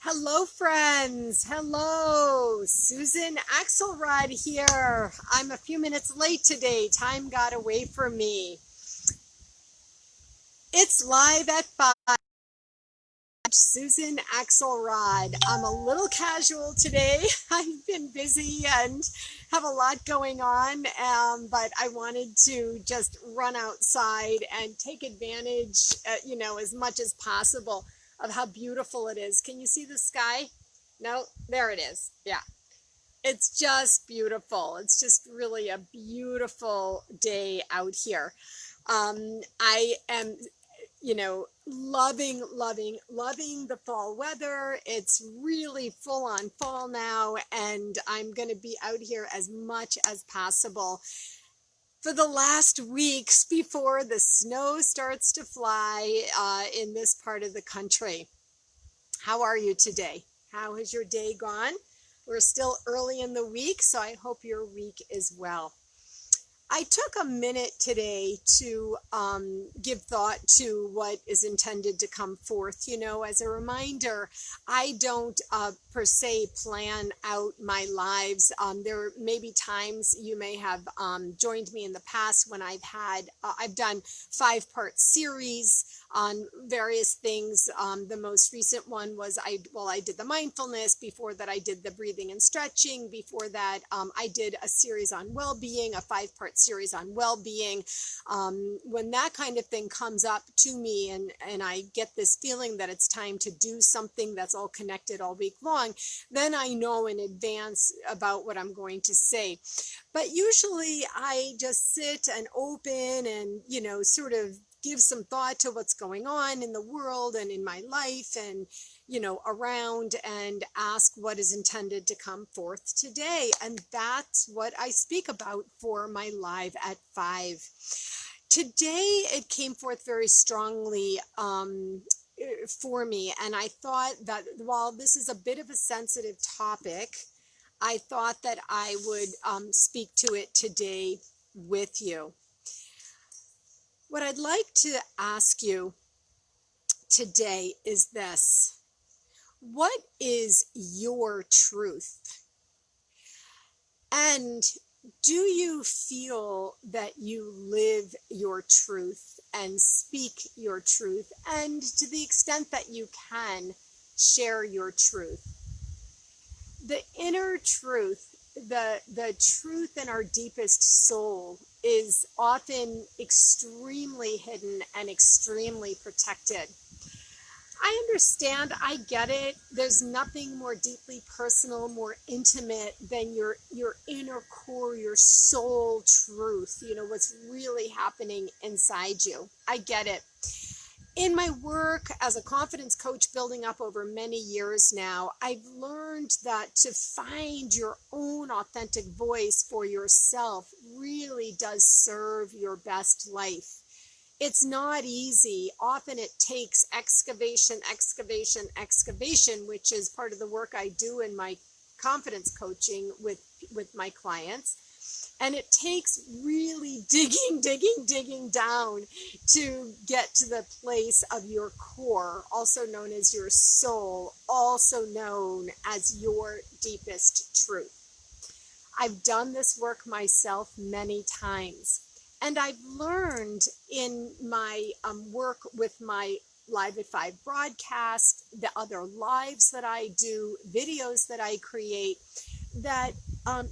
Hello, friends. Hello. Susan Axelrod here. I'm a few minutes late today. Time got away from me. It's live at 5. Susan Axelrod. I'm a little casual today. I've been busy and have a lot going on, but I wanted to just run outside and take advantage, as much as possible of how beautiful it is. Can you see the sky? No, there it is. Yeah. It's just beautiful. It's just really a beautiful day out here. I am loving the fall weather. It's really full on fall now, and I'm going to be out here as much as possible for the last weeks before the snow starts to fly in this part of the country. How are you today? How has your day gone? We're still early in the week, so I hope your week is well. I took a minute today to give thought to what is intended to come forth. As a reminder, I don't per se plan out my lives. There may be times you may have joined me in the past when I've done 5-part series on various things. The most recent one was I did the mindfulness. Before that, I did the breathing and stretching. Before that, I did a series on well-being, a 5-part series on well-being. When that kind of thing comes up to me and I get this feeling that it's time to do something that's all connected all week long, then I know in advance about what I'm going to say. But usually I just sit and open and, sort of give some thought to what's going on in the world and in my life and, around, and ask what is intended to come forth today. And that's what I speak about for my live at 5. Today, it came forth very strongly for me. And I thought that while this is a bit of a sensitive topic, I thought that I would speak to it today with you. What I'd like to ask you today is this: what is your truth? And do you feel that you live your truth and speak your truth, and to the extent that you can, share your truth? The inner truth, the truth in our deepest soul, is often extremely hidden and extremely protected. I understand, I get it. There's nothing more deeply personal, more intimate than your inner core, your soul truth, what's really happening inside you. I get it. In my work as a confidence coach, building up over many years now, I've learned that to find your own authentic voice for yourself really does serve your best life. It's not easy. Often it takes excavation, which is part of the work I do in my confidence coaching with my clients. And it takes really digging down to get to the place of your core, also known as your soul, also known as your deepest truth. I've done this work myself many times. And I've learned in my work with my Live at 5 broadcast, the other lives that I do, videos that I create, that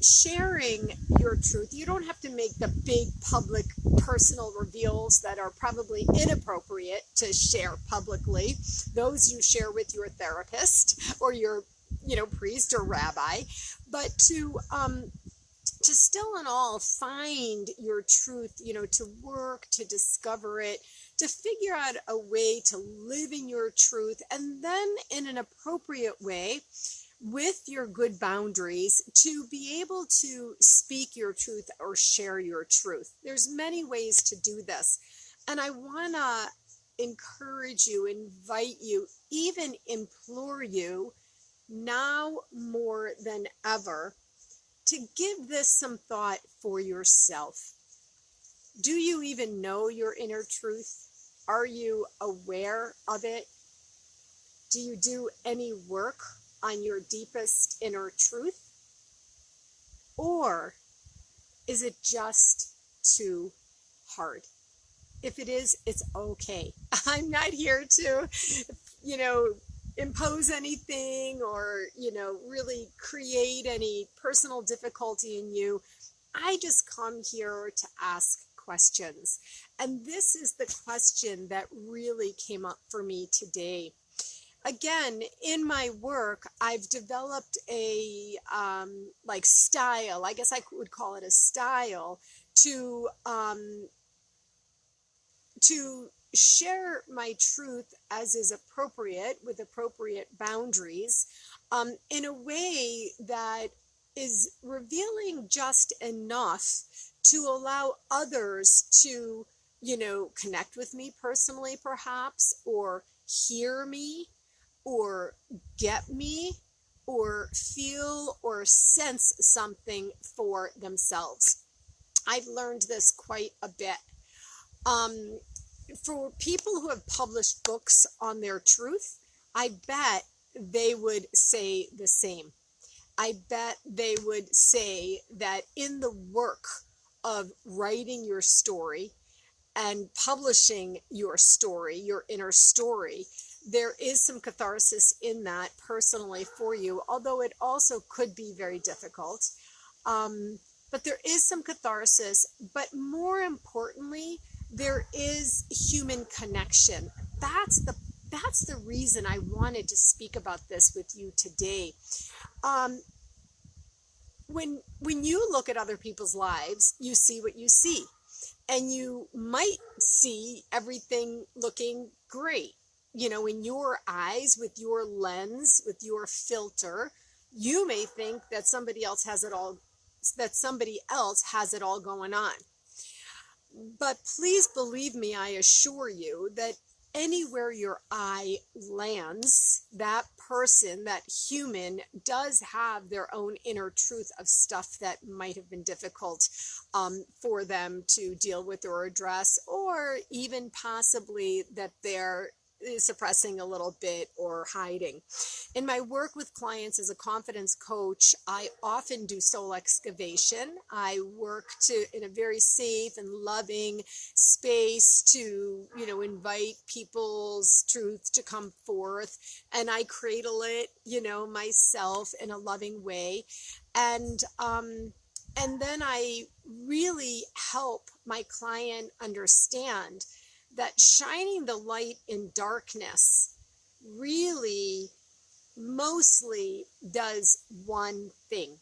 sharing your truth, you don't have to make the big public personal reveals that are probably inappropriate to share publicly. Those you share with your therapist or your priest or rabbi. But to still and all find your truth, to work, to discover it, to figure out a way to live in your truth, and then in an appropriate way, with your good boundaries, to be able to speak your truth or share your truth. There's many ways to do this. And I want to encourage you, invite you, even implore you, now more than ever, to give this some thought for yourself. Do you even know your inner truth? Are you aware of it? Do you do any work on your deepest inner truth? Or is it just too hard? If it is, it's okay. I'm not here to, impose anything or, really create any personal difficulty in you. I just come here to ask questions. And this is the question that really came up for me today. Again, in my work, I've developed a style. I guess I would call it a style to share my truth as is appropriate with appropriate boundaries, in a way that is revealing just enough to allow others to, connect with me personally, perhaps, or hear me, or get me, or feel or sense something for themselves. I've learned this quite a bit. For people who have published books on their truth, I bet they would say the same. I bet they would say that in the work of writing your story and publishing your story, your inner story, there is some catharsis in that personally for you, although it also could be very difficult. But there is some catharsis, but more importantly, there is human connection. That's the reason I wanted to speak about this with you today. When you look at other people's lives, you see what you see. And you might see everything looking great. In your eyes, with your lens, with your filter, you may think that somebody else has it all going on. But please believe me, I assure you that anywhere your eye lands, that person, that human, does have their own inner truth of stuff that might have been difficult for them to deal with or address, or even possibly that they're suppressing a little bit or hiding. In my work with clients as a confidence coach, I often do soul excavation. I work in a very safe and loving space to, invite people's truth to come forth, and I cradle it, myself in a loving way. And then I really help my client understand that shining the light in darkness really mostly does one thing.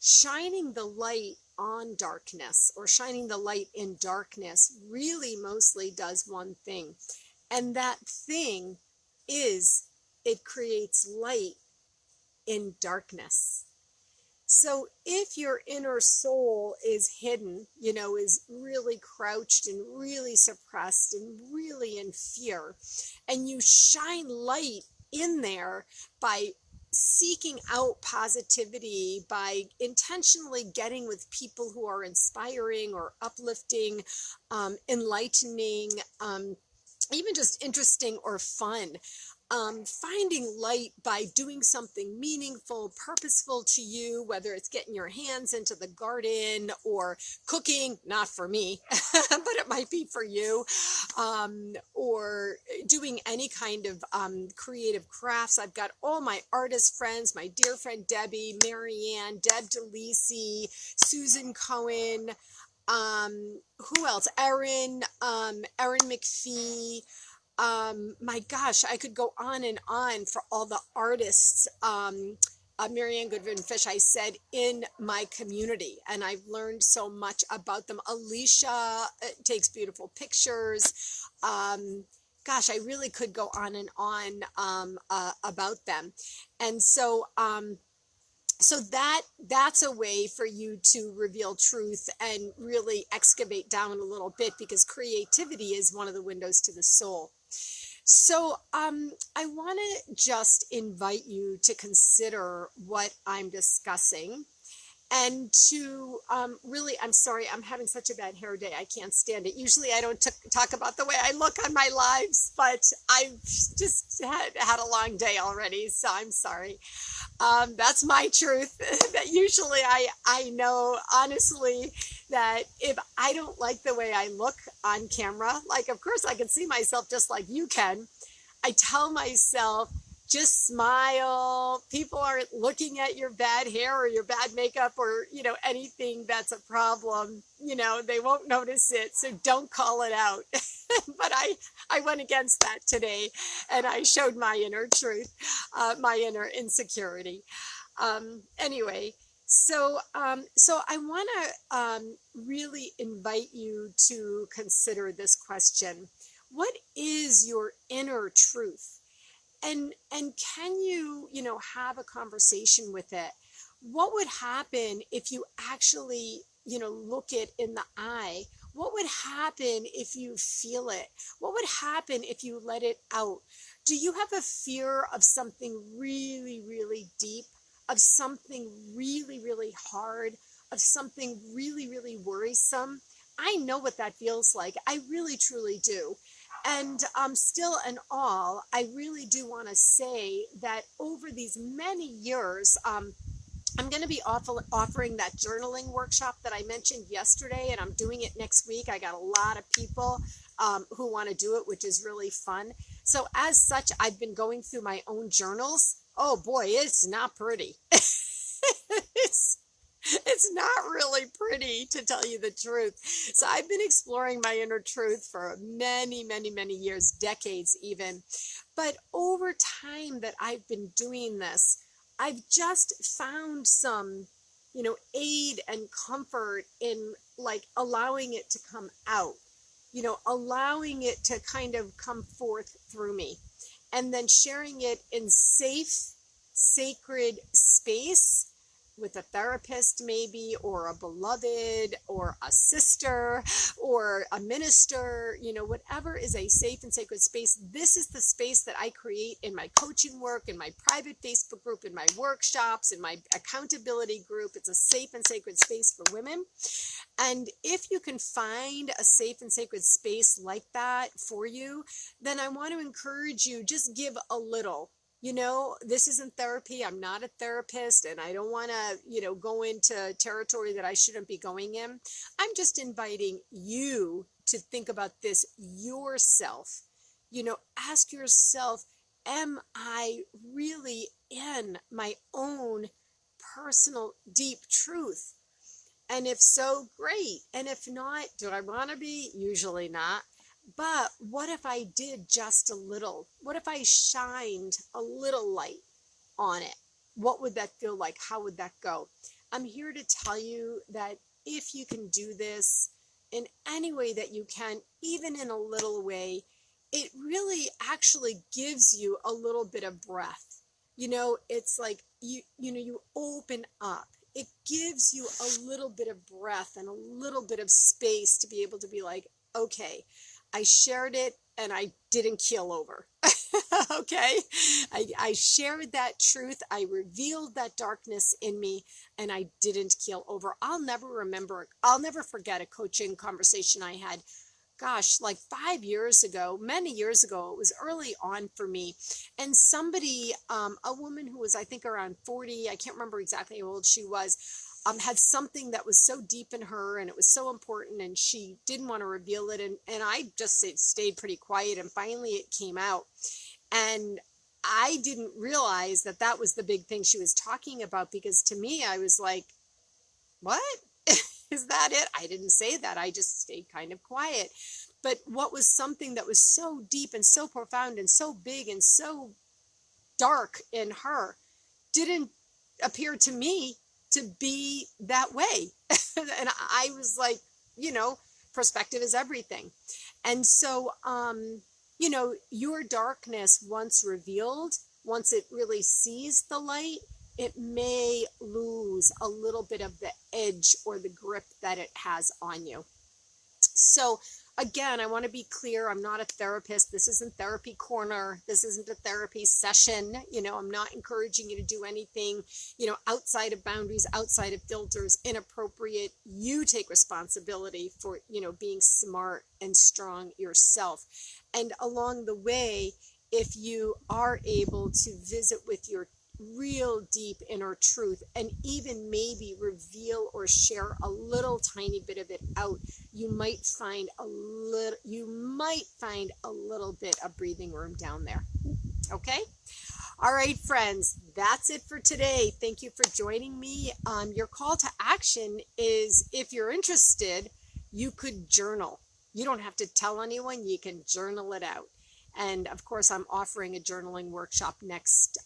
Shining the light on darkness, or shining the light in darkness, really mostly does one thing. And that thing is, it creates light in darkness. So if your inner soul is hidden, is really crouched and really suppressed and really in fear, and you shine light in there by seeking out positivity, by intentionally getting with people who are inspiring or uplifting, enlightening, even just interesting or fun. Finding light by doing something meaningful, purposeful to you, whether it's getting your hands into the garden or cooking, not for me, but it might be for you, or doing any kind of creative crafts. I've got all my artist friends, my dear friend Debbie, Marianne, Deb DeLisi, Susan Cohen, who else? Erin McPhee. My gosh, I could go on and on for all the artists, Marianne Goodwin-Fish, I said, in my community, and I've learned so much about them. Alicia takes beautiful pictures. Gosh, I really could go on and on about them. And so that's a way for you to reveal truth and really excavate down a little bit, because creativity is one of the windows to the soul. So I want to just invite you to consider what I'm discussing and to really, I'm sorry, I'm having such a bad hair day. I can't stand it. Usually I don't talk about the way I look on my lives, but I've just had a long day already, so I'm sorry. That's my truth. That usually I know honestly that if I don't like the way I look on camera, like of course I can see myself just like you can, I tell myself, just smile. People aren't looking at your bad hair or your bad makeup or, anything that's a problem. They won't notice it. So don't call it out. But I went against that today and I showed my inner truth, my inner insecurity. Anyway, so I want to really invite you to consider this question. What is your inner truth? And can you, have a conversation with it? What would happen if you actually, look it in the eye? What would happen if you feel it? What would happen if you let it out? Do you have a fear of something really, really deep, of something really, really hard, of something really, really worrisome? I know what that feels like. I really, truly do. And still and all, I really do want to say that over these many years, I'm going to be offering that journaling workshop that I mentioned yesterday, and I'm doing it next week. I got a lot of people who want to do it, which is really fun. So as such, I've been going through my own journals. Oh boy, it's not pretty. It's not really pretty, to tell you the truth. So I've been exploring my inner truth for many, many, many years, decades even. But over time that I've been doing this, I've just found some, aid and comfort in like allowing it to come out, allowing it to kind of come forth through me, and then sharing it in safe, sacred space with a therapist maybe, or a beloved, or a sister, or a minister, whatever is a safe and sacred space. This is the space that I create in my coaching work, in my private Facebook group, in my workshops, in my accountability group. It's a safe and sacred space for women. And if you can find a safe and sacred space like that for you, then I want to encourage you, just give a little. This isn't therapy. I'm not a therapist, and I don't want to, go into territory that I shouldn't be going in. I'm just inviting you to think about this yourself. Ask yourself, am I really in my own personal deep truth? And if so, great. And if not, do I want to be? Usually not. But what if I did just a little? What if I shined a little light on it? What would that feel like? How would that go? I'm here to tell you that if you can do this in any way that you can, even in a little way, it really actually gives you a little bit of breath. It's like you open up. It gives you a little bit of breath and a little bit of space to be able to be like, okay, I shared it and I didn't keel over. Okay? I shared that truth. I revealed that darkness in me and I didn't keel over. I'll never forget a coaching conversation I had. Gosh, like 5 years ago, many years ago. It was early on for me. And somebody, a woman who was, I think, around 40, I can't remember exactly how old she was, had something that was so deep in her and it was so important and she didn't want to reveal it. And I just stayed pretty quiet, and finally it came out. And I didn't realize that that was the big thing she was talking about, because to me, I was like, what? Is that it? I didn't say that. I just stayed kind of quiet. But what was something that was so deep and so profound and so big and so dark in her didn't appear to me to be that way. And I was like, perspective is everything. And so, your darkness, once revealed, once it really sees the light, it may lose a little bit of the edge or the grip that it has on you. So Again, I want to be clear. I'm not a therapist. This isn't therapy corner. This isn't a therapy session. I'm not encouraging you to do anything, outside of boundaries, outside of filters, inappropriate. You take responsibility for, being smart and strong yourself. And along the way, if you are able to visit with your real deep inner truth and even maybe reveal or share a little tiny bit of it out, you might find a little bit of breathing room down there. Okay? All right, friends, that's it for today. Thank you for joining me. Your call to action is, if you're interested, you could journal. You don't have to tell anyone. You can journal it out. And of course, I'm offering a journaling workshop next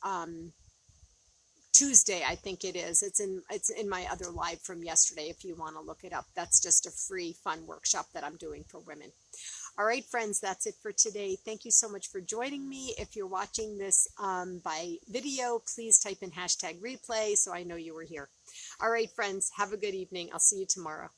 Tuesday, I think it is. It's in my other live from yesterday if you want to look it up. That's just a free, fun workshop that I'm doing for women. All right, friends, that's it for today. Thank you so much for joining me. If you're watching this by video, please type in #replay so I know you were here. All right, friends, have a good evening. I'll see you tomorrow.